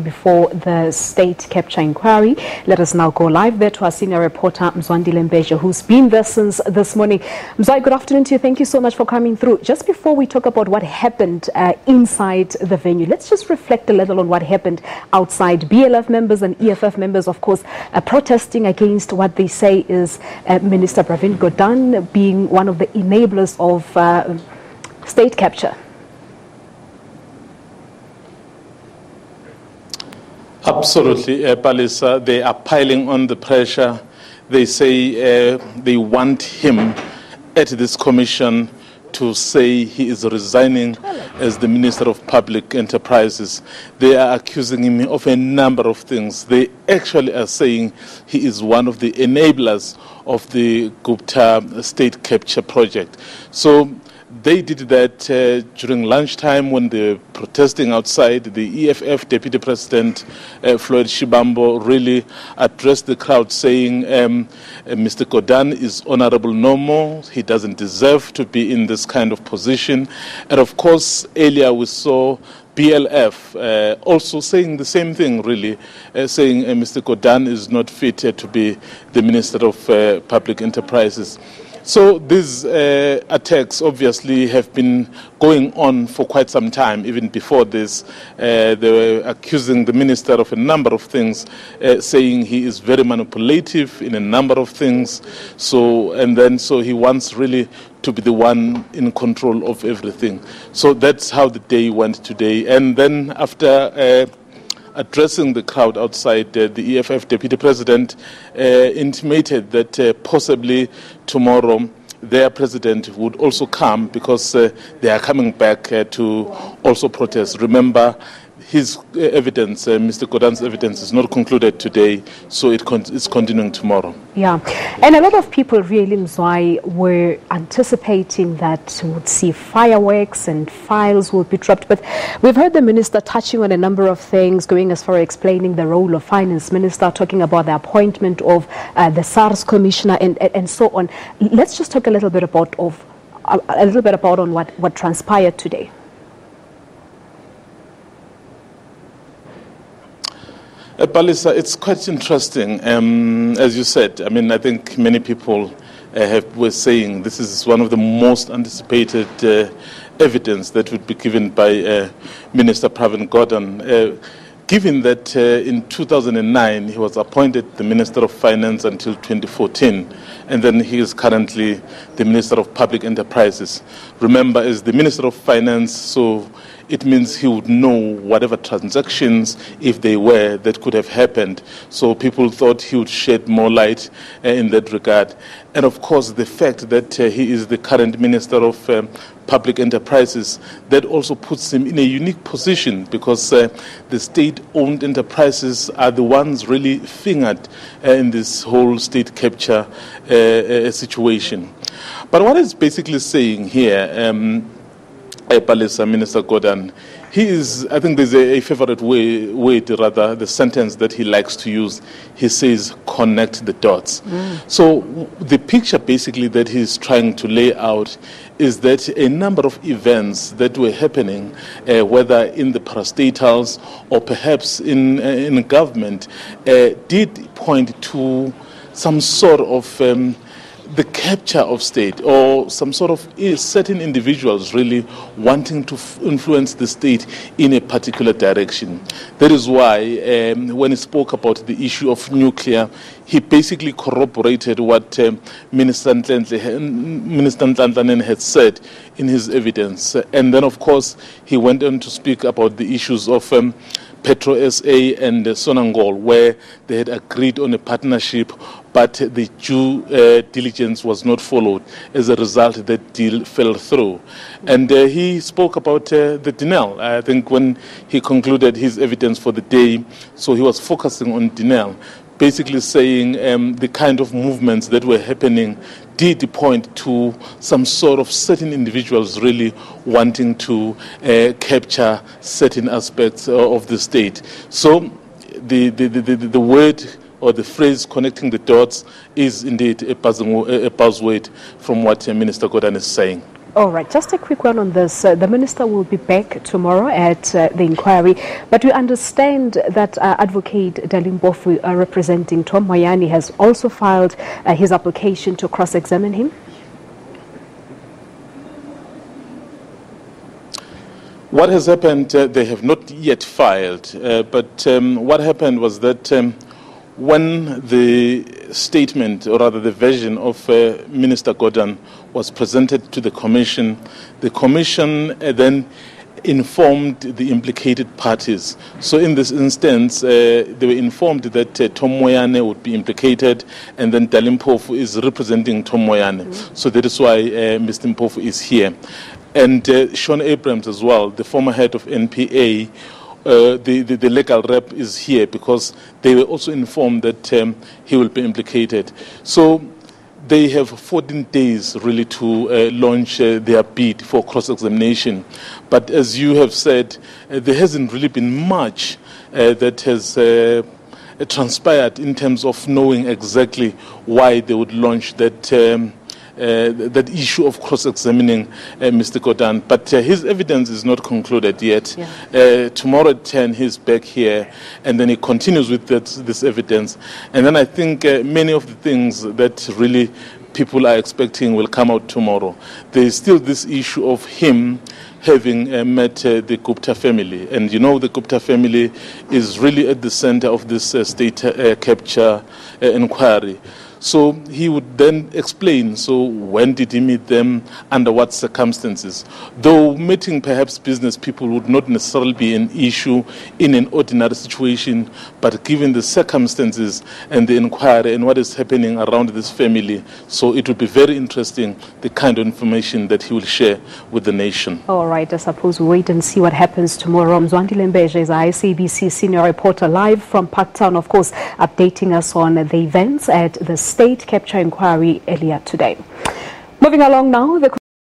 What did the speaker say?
Before the state capture inquiry. Let us now go live there to our senior reporter Mzwandile Mbeje, who's been there since this morning. Mzwai, good afternoon to you. Thank you so much for coming through. Just before we talk about what happened inside the venue, let's just reflect a little on what happened outside. BLF members and EFF members, of course, protesting against what they say is Minister Pravin Gordhan being one of the enablers of state capture. Absolutely, Palisa. They are piling on the pressure. They say they want him at this commission to say he is resigning as the Minister of Public Enterprises. They are accusing him of a number of things. They actually are saying he is one of the enablers of the Gupta state capture project. So they did that during lunchtime when they were protesting outside. The EFF Deputy President Floyd Shibambo really addressed the crowd saying Mr. Gordhan is honorable no more. He doesn't deserve to be in this kind of position. And of course, earlier we saw BLF also saying the same thing, really, saying Mr. Gordhan is not fit to be the Minister of Public Enterprises. So these attacks obviously have been going on for quite some time. Even before this, they were accusing the minister of a number of things, saying he is very manipulative in a number of things. So he wants really to be the one in control of everything. So that's how the day went today. And then after addressing the crowd outside, the EFF Deputy President intimated that possibly tomorrow their president would also come because they are coming back to also protest. Remember, his evidence, Mr. Gordhan's evidence, is not concluded today, so it's continuing tomorrow. Yeah, and a lot of people really, Mzwai, were anticipating that we would see fireworks and files would be dropped. But we've heard the minister touching on a number of things, going as far as explaining the role of finance minister, talking about the appointment of the SARS commissioner and so on. Let's just talk a little bit about what transpired today. Palisa, it's quite interesting. As you said, I mean, I think many people were saying this is one of the most anticipated evidence that would be given by Minister Pravin Gordhan. Given that in 2009 he was appointed the Minister of Finance until 2014, and then he is currently the Minister of Public Enterprises. Remember, as the Minister of Finance, so it means he would know whatever transactions, if they were, that could have happened. So people thought he would shed more light in that regard. And of course, the fact that he is the current Minister of Public Enterprises, that also puts him in a unique position because the state-owned enterprises are the ones really fingered in this whole state capture situation. But what it's basically saying here, Palisa, Minister Gordhan, he is, I think there's a favorite word, rather, the sentence that he likes to use. He says, connect the dots. So the picture basically that he's trying to lay out is that a number of events that were happening, whether in the parastatals or perhaps in government, did point to some sort of the capture of state, or some sort of certain individuals really wanting to influence the state in a particular direction. That is why when he spoke about the issue of nuclear, he basically corroborated what Minister Ntlantlanen had said in his evidence. And then, of course, he went on to speak about the issues of Petro SA and Sonangol, where they had agreed on a partnership, but the due diligence was not followed. As a result, that deal fell through. And he spoke about the Denel. I think when he concluded his evidence for the day, so he was focusing on Denel, basically saying the kind of movements that were happening did point to some sort of certain individuals really wanting to capture certain aspects of the state. So the word or the phrase connecting the dots is indeed a buzzword from what Minister Gordhan is saying. All right, just a quick one on this. The minister will be back tomorrow at the inquiry, but we understand that Advocate Dalim Mpofu, representing Tom Moyane, has also filed his application to cross-examine him. What has happened, they have not yet filed, but what happened was that when the statement, or rather the version of Minister Gordhan was presented to the Commission then informed the implicated parties. So in this instance, they were informed that Tom Moyane would be implicated, and then Dalim Mpofu is representing Tom Moyane. So that is why Mr. Mpofu is here. And Sean Abrams as well, the former head of NPA, the legal rep is here because they were also informed that he will be implicated. So they have 14 days really to launch their bid for cross-examination. But as you have said, there hasn't really been much that has transpired in terms of knowing exactly why they would launch that issue of cross-examining Mr. Gordhan. But his evidence is not concluded yet. Yeah. Tomorrow at 10, he's back here, and then he continues with this evidence. And then I think many of the things that really people are expecting will come out tomorrow. There is still this issue of him having met the Gupta family. And you know, the Gupta family is really at the center of this state capture inquiry. So he would then explain, so when did he meet them, under what circumstances? Though meeting perhaps business people would not necessarily be an issue in an ordinary situation, but given the circumstances and the inquiry and what is happening around this family, so it would be very interesting, the kind of information that he will share with the nation. All right, I suppose we wait and see what happens tomorrow. Mzwandile Mbeje is our SABC senior reporter live from Parktown, of course, updating us on the events at the State Capture Inquiry earlier today. Moving along now, the